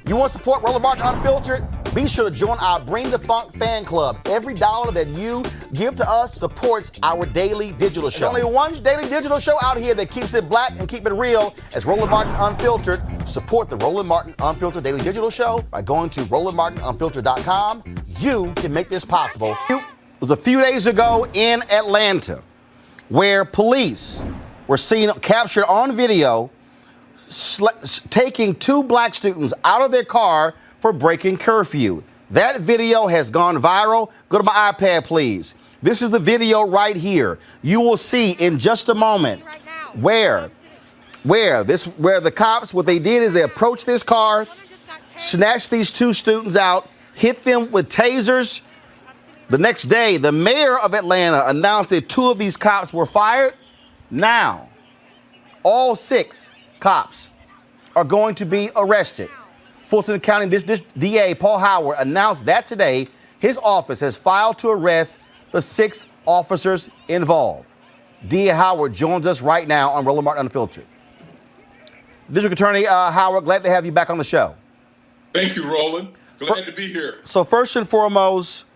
You want to support Roland Martin Unfiltered? Be sure to join our Bring the Funk fan club. Every dollar that you give to us supports our daily digital show. There's only one daily digital show out here that keeps it black and keep it real as Roland Martin Unfiltered. Support the Roland Martin Unfiltered daily digital show by going to RolandMartinUnfiltered.com. You can make this possible. It was a few days ago in Atlanta where police were seen captured on video taking two black students out of their car for breaking curfew. That video has gone viral. Go to my iPad, please. This is the video right here. You will see in just a moment where the cops, what they did is they approached this car, snatched these two students out, hit them with tasers. The next day, the mayor of Atlanta announced that two of these cops were fired. Now, all 6 cops are going to be arrested. Fulton County DA Paul Howard announced that today his office has filed to arrest the 6 officers involved. DA Howard joins us right now on Roland Martin Unfiltered. District Attorney Howard, glad to have you back on the show. Thank you, Roland. Glad to be here. So first and foremost,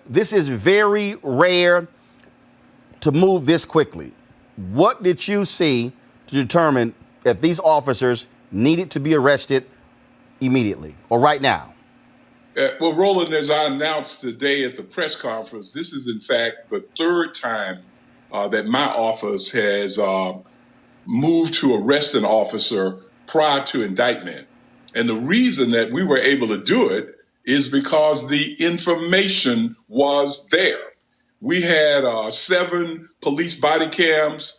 this is very rare to move this quickly. What did you see to determine that these officers needed to be arrested immediately or right now? Well, Roland, as I announced today at the press conference, this is in fact the 3rd time that my office has moved to arrest an officer prior to indictment. And the reason that we were able to do it is because the information was there. We had 7 police body cams.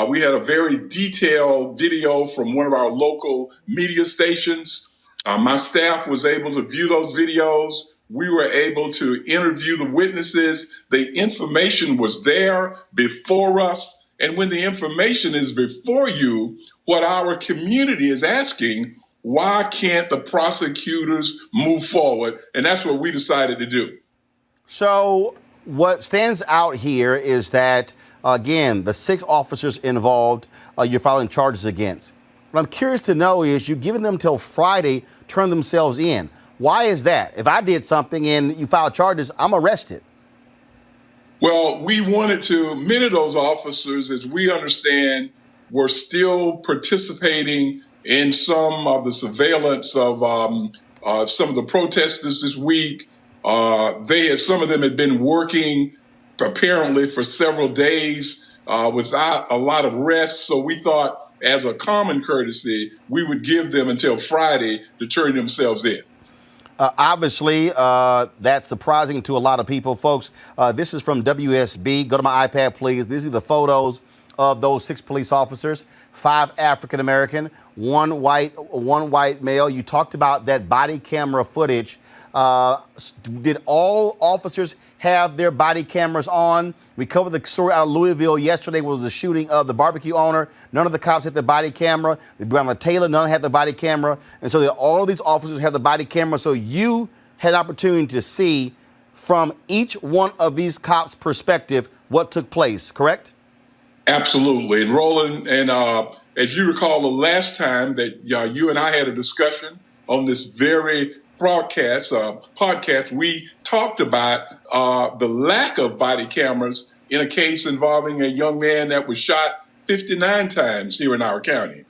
We had a very detailed video from one of our local media stations. My staff was able to view those videos. We were able to interview the witnesses. The information was there before us. And when the information is before you, what our community is asking, why can't the prosecutors move forward? And that's what we decided to do. So what stands out here is that, again, the 6 officers involved, you're filing charges against. What I'm curious to know is you're giving them till Friday to turn themselves in. Why is that? If I did something and you file charges, I'm arrested. Well, we wanted to, many of those officers, as we understand, were still participating in some of the surveillance of some of the protesters this week. Some of them had been working apparently for several days without a lot of rest. So we thought, as a common courtesy, we would give them until Friday to turn themselves in. Obviously, that's surprising to a lot of people. Folks, this is from WSB. Go to my iPad, please. These are the photos of those 6 police officers, 5 African-American, one white male. You talked about that body camera footage. Did all officers have their body cameras on? We covered the story out of Louisville yesterday was the shooting of the barbecue owner. None of the cops had the body camera. The Breonna Taylor, none had the body camera. And so all of these officers have the body camera. So you had opportunity to see from each one of these cops' perspective what took place, correct? Absolutely. And Roland, and as you recall, the last time that you and I had a discussion on this very podcast, we talked about the lack of body cameras in a case involving a young man that was shot 59 times here in our county.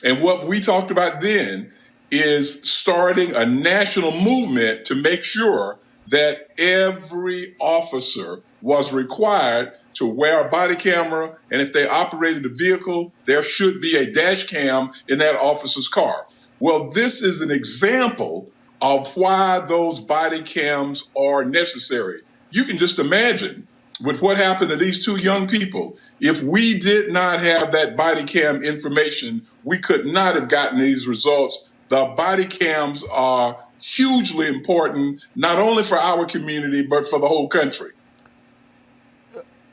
And what we talked about then is starting a national movement to make sure that every officer was required to wear a body camera, and if they operated a vehicle, there should be a dash cam in that officer's car. Well, this is an example of why those body cams are necessary. You can just imagine with what happened to these 2 young people. If we did not have that body cam information, we could not have gotten these results. The body cams are hugely important, not only for our community, but for the whole country.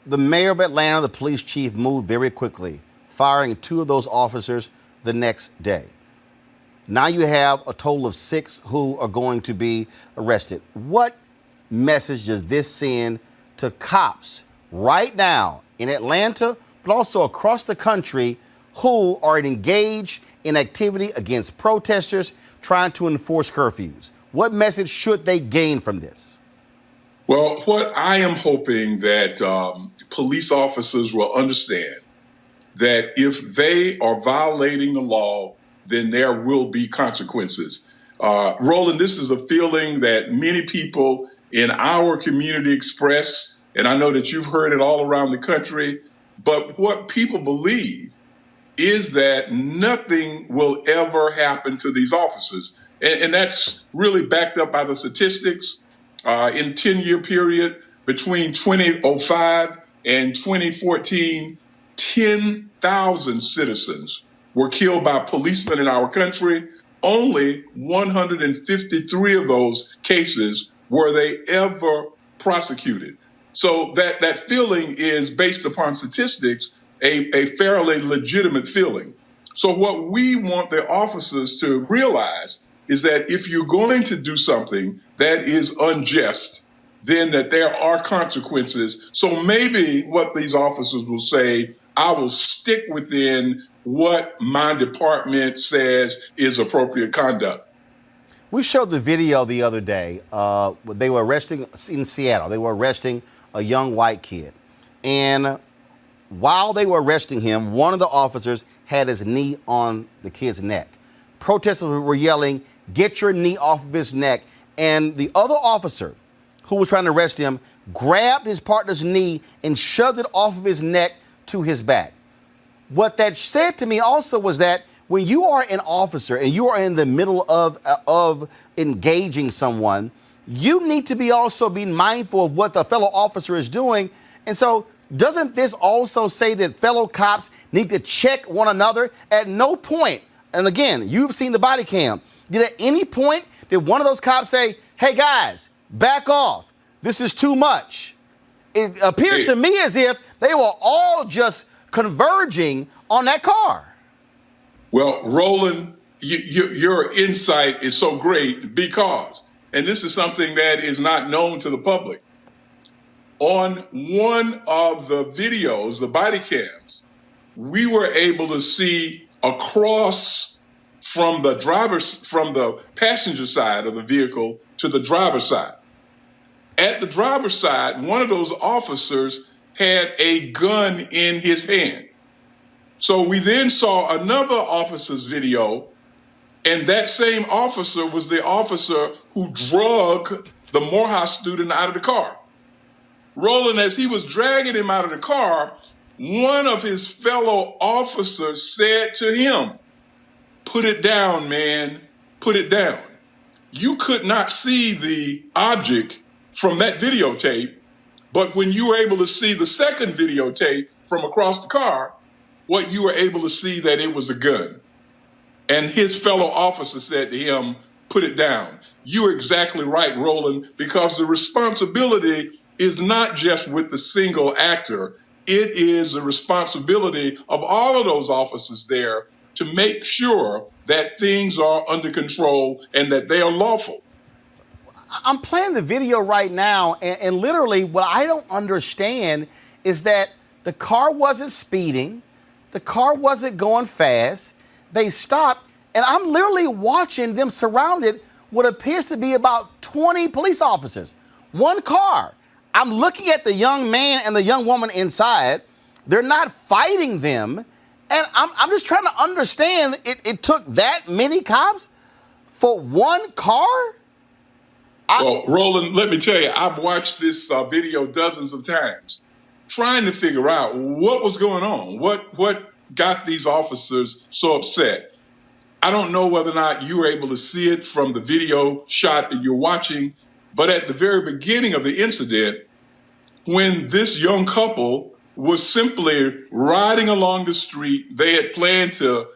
The mayor of Atlanta, the police chief, moved very quickly, firing 2 of those officers the next day. Now you have a total of 6 who are going to be arrested. What message does this send to cops right now in Atlanta, but also across the country, who are engaged in activity against protesters trying to enforce curfews? What message should they gain from this? Well, what I am hoping that police officers will understand that if they are violating the law, then there will be consequences. Roland, this is a feeling that many people in our community express, and I know that you've heard it all around the country. But what people believe is that nothing will ever happen to these officers. And that's really backed up by the statistics. In 10-year period between 2005 and 2014, 10,000 citizens were killed by policemen in our country. Only 153 of those cases were they ever prosecuted. So that feeling is based upon statistics, a fairly legitimate feeling. So what we want the officers to realize is that if you're going to do something that is unjust, then that there are consequences. So maybe what these officers will say, I will stick within what my department says is appropriate conduct. We showed the video the other day. They were arresting in Seattle. They were arresting a young white kid. And while they were arresting him, one of the officers had his knee on the kid's neck. Protesters were yelling, "Get your knee off of his neck." And the other officer who was trying to arrest him grabbed his partner's knee and shoved it off of his neck to his back. What that said to me also was that when you are an officer and you are in the middle of engaging someone, you need to be also being mindful of what the fellow officer is doing. And so doesn't this also say that fellow cops need to check one another? At no point, and again, you've seen the body cam, did at any point did one of those cops say, "Hey guys, back off, this is too much"? It appeared to me as if they were all just converging on that car. Well, Roland, your insight is so great because, and this is something that is not known to the public, on one of the videos, the body cams, we were able to see across from the passenger side of the vehicle to the driver's side. At the driver's side, one of those officers had a gun in his hand. So we then saw another officer's video, and that same officer was the officer who drug the Morehouse student out of the car. Roland, as he was dragging him out of the car, one of his fellow officers said to him, "Put it down, man, put it down." You could not see the object from that videotape, but when you were able to see the second videotape from across the car, what you were able to see that it was a gun. And his fellow officer said to him, "Put it down." You're exactly right, Roland, because the responsibility is not just with the single actor. It is the responsibility of all of those officers there to make sure that things are under control and that they are lawful. I'm playing the video right now, and literally what I don't understand is that the car wasn't speeding, the car wasn't going fast, they stopped, and I'm literally watching them surrounded what appears to be about 20 police officers. One car. I'm looking at the young man and the young woman inside. They're not fighting them, and I'm just trying to understand, it took that many cops for one car? Well, Roland, let me tell you, I've watched this video dozens of times, trying to figure out what was going on, what got these officers so upset. I don't know whether or not you were able to see it from the video shot that you're watching, but at the very beginning of the incident, when this young couple was simply riding along the street, they had planned to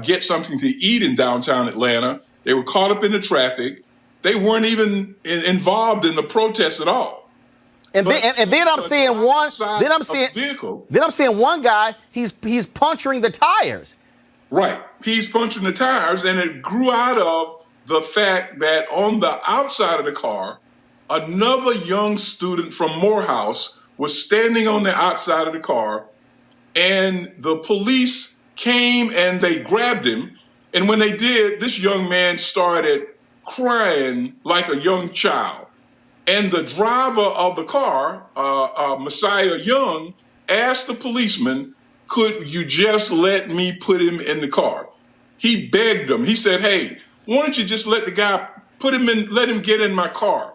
get something to eat in downtown Atlanta. They were caught up in the traffic. They weren't even involved in the protest at all. And then I'm seeing one. Then I'm seeing one guy. He's puncturing the tires. Right, he's punching the tires, and it grew out of the fact that on the outside of the car, another young student from Morehouse was standing on the outside of the car, and the police came and they grabbed him. And when they did, this young man started crying like a young child. And the driver of the car, Messiah Young, asked the policeman, could you just let me put him in the car? He begged him. He said, hey, why don't you just let the guy put him in, let him get in my car?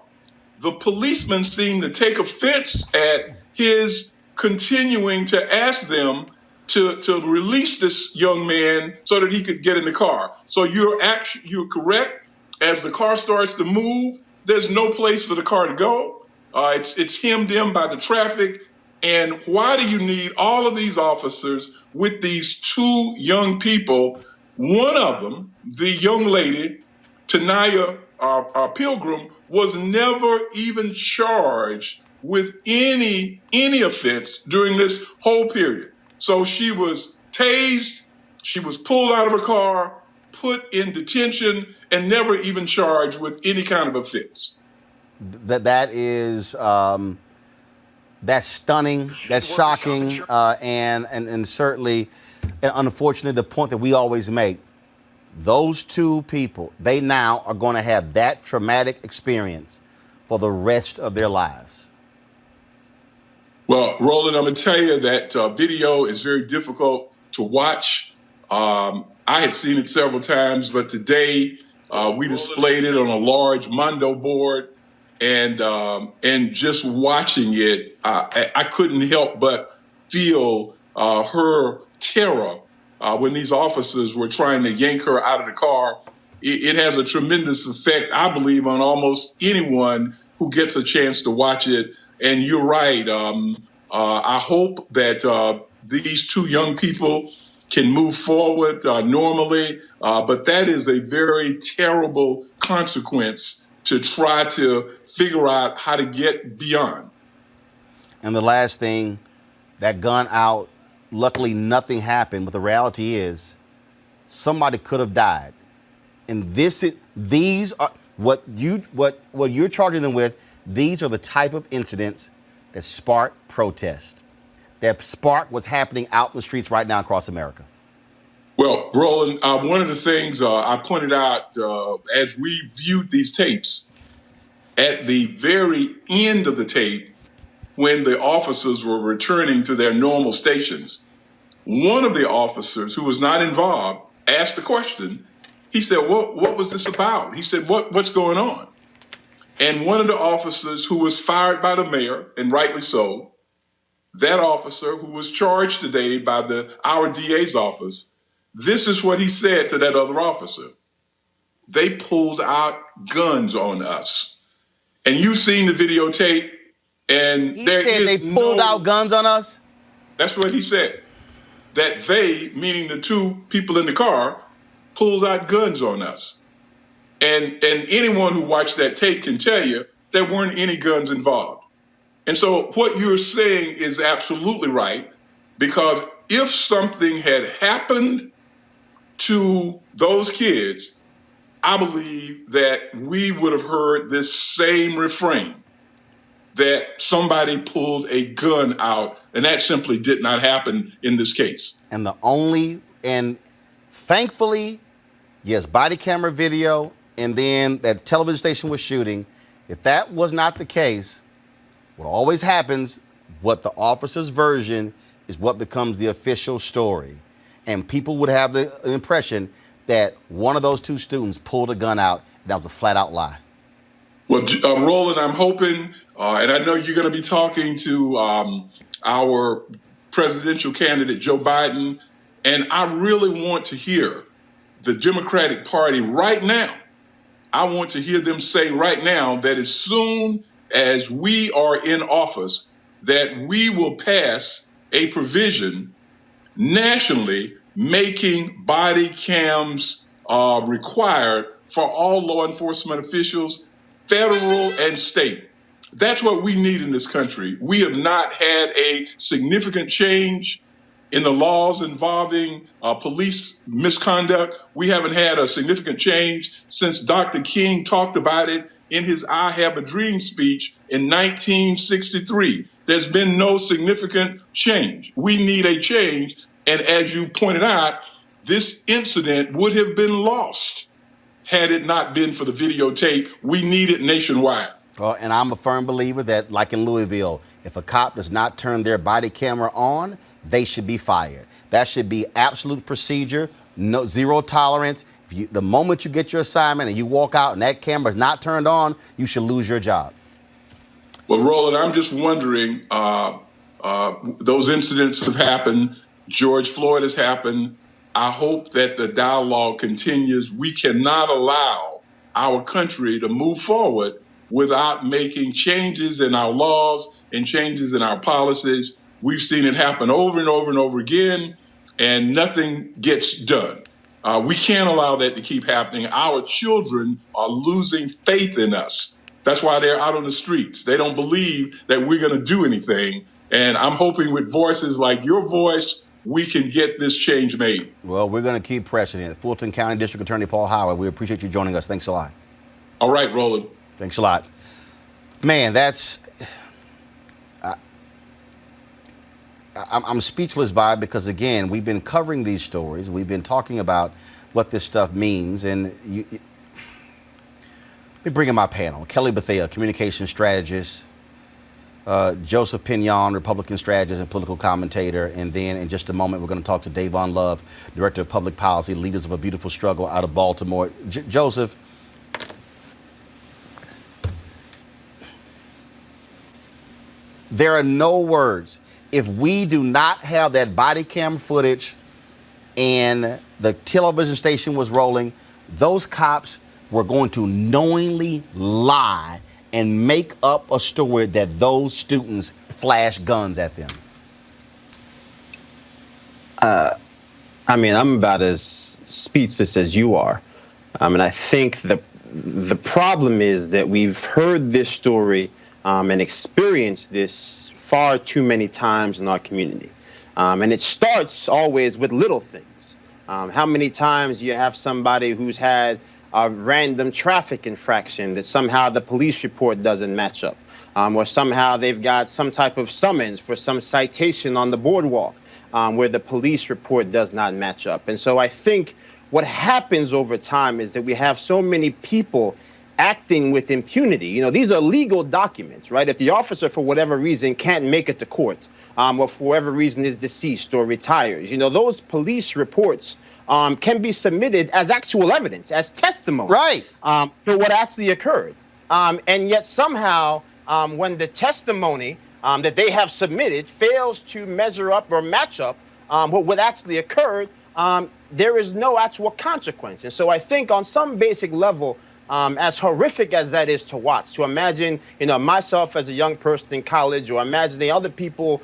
The policeman seemed to take offense at his continuing to ask them to release this young man so that he could get in the car. So you're correct. As the car starts to move, there's no place for the car to go. It's hemmed in by the traffic. And why do you need all of these officers with these two young people? One of them, the young lady, Tanaya Pilgrim, was never even charged with any offense during this whole period. So she was tased, she was pulled out of her car, put in detention, and never even charged with any kind of offense. That is that's stunning, that's shocking, and certainly, and unfortunately, the point that we always make. Those two people, they now are going to have that traumatic experience for the rest of their lives. Well, Roland, I'm going to tell you that video is very difficult to watch. I had seen it several times, but today we displayed it on a large Mondo board, and just watching it, I couldn't help but feel her terror when these officers were trying to yank her out of the car. It has a tremendous effect, I believe, on almost anyone who gets a chance to watch it. And you're right. I hope that these two young people can move forward normally. But that is a very terrible consequence to try to figure out how to get beyond. And the last thing, that gun out, luckily nothing happened, but the reality is somebody could have died. And these are what you're charging them with. These are the type of incidents that spark protest, that spark what's happening out in the streets right now across America. Well, Roland, one of the things I pointed out as we viewed these tapes, at the very end of the tape, when the officers were returning to their normal stations, one of the officers who was not involved asked the question. He said, what was this about? He said, what's going on? And one of the officers who was fired by the mayor, and rightly so, that officer who was charged today by our DA's office, this is what he said to that other officer. They pulled out guns on us. And you've seen the videotape, and he said they pulled out guns on us? That's what he said. That they, meaning the two people in the car, pulled out guns on us. And anyone who watched that tape can tell you there weren't any guns involved. And so what you're saying is absolutely right, because if something had happened to those kids, I believe that we would have heard this same refrain, that somebody pulled a gun out, and that simply did not happen in this case. And thankfully, yes, body camera video, and then that television station was shooting. If that was not the case, what always happens, what the officer's version is what becomes the official story. And people would have the impression that one of those two students pulled a gun out, and that was a flat out lie. Well, Roland, I'm hoping, and I know you're going to be talking to our presidential candidate, Joe Biden, and I really want to hear the Democratic Party right now. I want to hear them say right now that as soon as we are in office, that we will pass a provision nationally making body cams required for all law enforcement officials, federal and state. That's what we need in this country. We have not had a significant change in the laws involving police misconduct. We haven't had a significant change since Dr. King talked about it in his I Have a Dream speech in 1963. There's been no significant change. We need a change, And as you pointed out, this incident would have been lost had it not been for the videotape. We need it nationwide. Well, and I'm a firm believer that, like in Louisville, if a cop does not turn their body camera on, they should be fired. That should be absolute procedure, no, zero tolerance. The moment you get your assignment and you walk out and that camera is not turned on, you should lose your job. Well, Roland, I'm just wondering, those incidents have happened. George Floyd has happened. I hope that the dialogue continues. We cannot allow our country to move forward without making changes in our laws and changes in our policies. We've seen it happen over and over and over again, and nothing gets done. We can't allow that to keep happening. Our children are losing faith in us. That's why they're out on the streets. They don't believe that we're going to do anything. And I'm hoping with voices like your voice, we can get this change made. Well, we're going to keep pressing it. Fulton County District Attorney Paul Howard, we appreciate you joining us. Thanks a lot. All right, Roland. Thanks a lot. Man, I'm speechless by it because, again, we've been covering these stories. We've been talking about what this stuff means. And let me bring in my panel. Kelly Bethea, communication strategist. Joseph Pinion, Republican strategist and political commentator. And then in just a moment, we're going to talk to Davon Love, Director of Public Policy, Leaders of a Beautiful Struggle out of Baltimore. Joseph, there are no words. If we do not have that body cam footage and the television station was rolling, those cops were going to knowingly lie and make up a story that those students flashed guns at them. I mean, I'm about as speechless as you are. And I think the problem is that we've heard this story and experienced this far too many times in our community. And it starts always with little things. How many times you have somebody who's had a random traffic infraction that somehow the police report doesn't match up, or somehow they've got some type of summons for some citation on the boardwalk where the police report does not match up. And so I think what happens over time is that we have so many people acting with impunity. You know, these are legal documents, right? If the officer, for whatever reason, can't make it to court, or for whatever reason is deceased or retires, you know, those police reports can be submitted as actual evidence, as testimony, right, for what actually occurred. And yet somehow, when the testimony that they have submitted fails to measure up or match up what actually occurred, there is no actual consequence. And so I think on some basic level, as horrific as that is to watch, to imagine, you know, myself as a young person in college, or imagining other people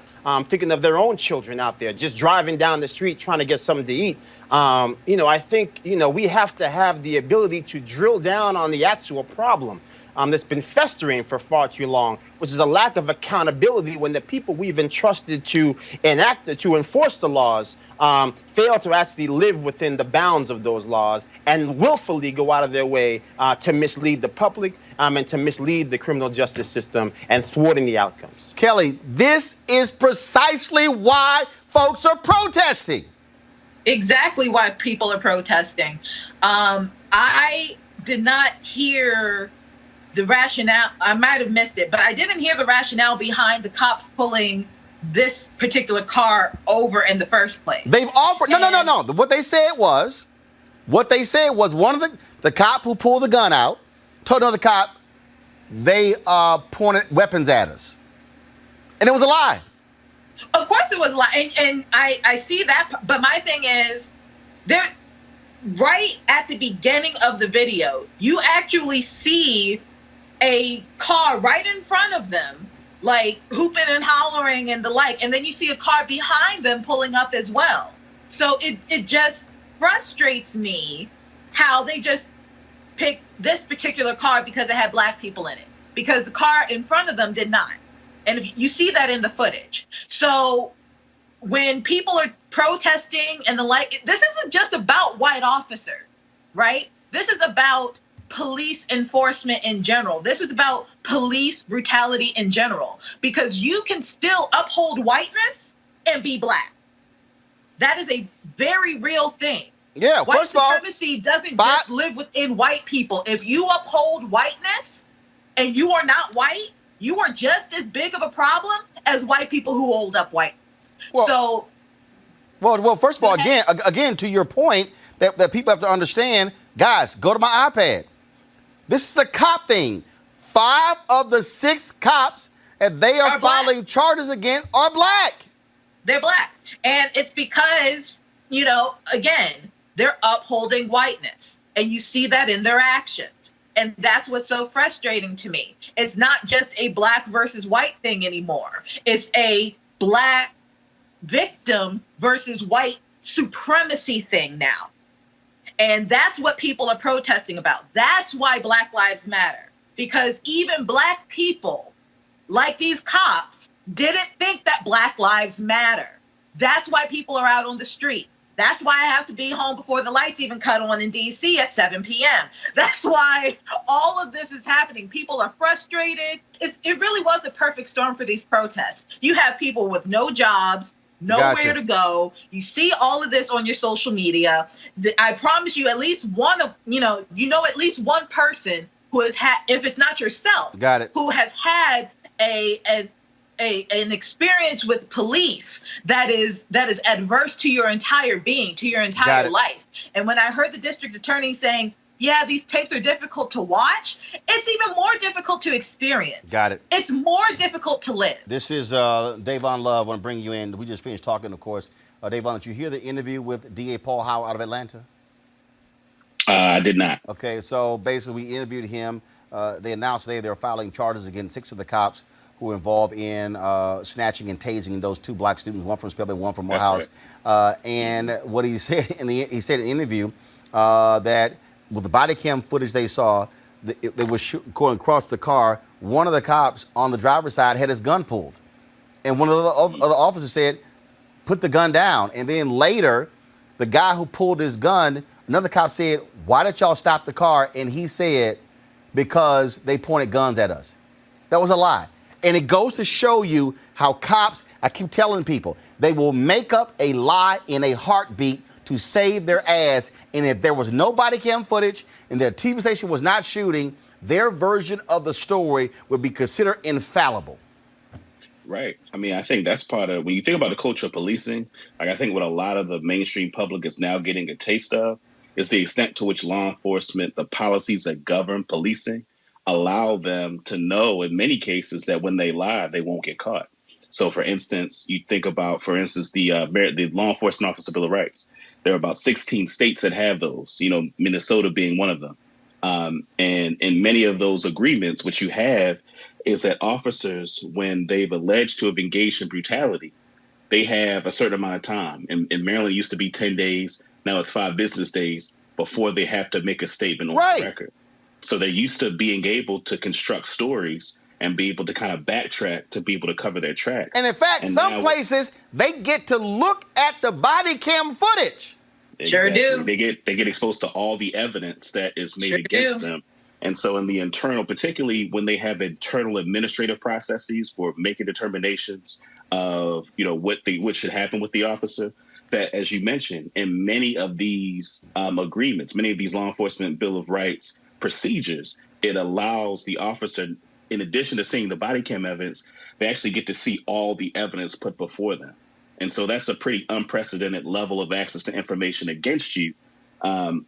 thinking of their own children out there just driving down the street trying to get something to eat. You know, I think, you know, we have to have the ability to drill down on the actual problem that's been festering for far too long, which is a lack of accountability when the people we've entrusted to enforce the laws fail to actually live within the bounds of those laws and willfully go out of their way to mislead the public and to mislead the criminal justice system and thwarting the outcomes. Kelly, this is precisely why folks are protesting. Exactly why people are protesting. I did not hear the rationale. I might have missed it, but I didn't hear the rationale behind the cops pulling this particular car over in the first place. They've offered, no. What they said was one of the cop who pulled the gun out told another cop they pointed weapons at us. And it was a lie. Of course it was a lie. And I see that. But my thing is, there, right at the beginning of the video, you actually see a car right in front of them, like hooping and hollering and the like. And then you see a car behind them pulling up as well. So it just frustrates me how they just picked this particular car because it had black people in it, because the car in front of them did not. And if you see that in the footage. So when people are protesting and the like, this isn't just about white officers, right? This is about police enforcement in general. This is about police brutality in general, because you can still uphold whiteness and be black. That is a very real thing. Yeah, White first of all, supremacy doesn't just live within white people. If you uphold whiteness and you are not white, you are just as big of a problem as white people who hold up whiteness. Well, first of all, again, to your point that people have to understand, guys, go to my iPad. This is a cop thing. 5 of the 6 cops that they are filing charges against are black. They're black. And it's because, again, they're upholding whiteness. And you see that in their actions. And that's what's so frustrating to me. It's not just a black versus white thing anymore. It's a black victim versus white supremacy thing now. And that's what people are protesting about. That's why Black Lives Matter. Because even black people, like these cops, didn't think that Black Lives Matter. That's why people are out on the street. That's why I have to be home before the lights even cut on in D.C. at 7 p.m. That's why all of this is happening. People are frustrated. It really was the perfect storm for these protests. You have people with no jobs, nowhere to go. You see all of this on your social media. I promise you, at least one of, at least one person who has had, if it's not yourself, who has had an experience with police that is adverse to your entire being, to your entire life. And when I heard the district attorney saying, yeah, these tapes are difficult to watch, it's even more difficult to experience. It's more difficult to live. This is Davon Love. I want to bring you in. We just finished talking, of course. Davon, did you hear the interview with DA Paul Howard out of Atlanta? I did not. Okay, so basically we interviewed him. They announced today they're filing charges against 6 of the cops who were involved in snatching and tasing those 2 black students, one from Spelman, one from Morehouse. Right. And what he said in the interview that with the body cam footage they saw, they were going across the car. One of the cops on the driver's side had his gun pulled, and one of the other officers said, "Put the gun down." And then later, the guy who pulled his gun, another cop said, "Why did y'all stop the car?" And he said, "Because they pointed guns at us." That was a lie. And it goes to show you how cops, I keep telling people, they will make up a lie in a heartbeat to save their ass. And if there was no body cam footage and their TV station was not shooting, their version of the story would be considered infallible. Right. I mean, I think that's part of, when you think about the culture of policing, like I think what a lot of the mainstream public is now getting a taste of is the extent to which law enforcement, the policies that govern policing, allow them to know in many cases that when they lie, they won't get caught. So, for instance, you think about, the Law Enforcement Officer Bill of Rights. There are about 16 states that have those, Minnesota being one of them. And in many of those agreements, what you have is that officers, when they've alleged to have engaged in brutality, they have a certain amount of time. In Maryland, it used to be 10 days. Now it's 5 business days before they have to make a statement on the record. So they're used to being able to construct stories and be able to kind of backtrack to be able to cover their track. And in fact, some places, they get to look at the body cam footage. Exactly. Sure do. They get exposed to all the evidence that is made against them. And so in the internal, particularly when they have internal administrative processes for making determinations of, what should happen with the officer, that, as you mentioned, in many of these agreements, many of these law enforcement Bill of Rights procedures, it allows the officer, in addition to seeing the body cam evidence, they actually get to see all the evidence put before them. And so that's a pretty unprecedented level of access to information against you,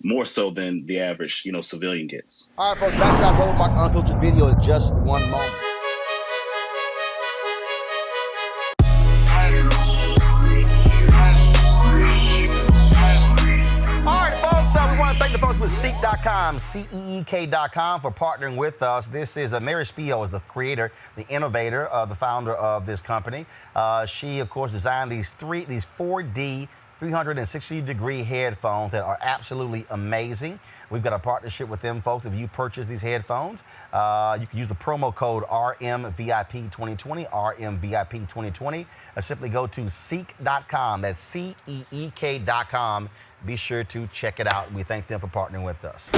more so than the average, civilian gets. All right, folks, back to our Roland Mark Unfiltered video in just one moment. With Ceek.com, Ceek.com, for partnering with us. This is Mary Spio is the creator, the innovator, the founder of this company. She, of course, designed these 4D 360-degree headphones that are absolutely amazing. We've got a partnership with them, folks. If you purchase these headphones, you can use the promo code RMVIP2020, RMVIP2020. Simply go to Ceek.com. That's Ceek.com. Be sure to check it out. We thank them for partnering with us.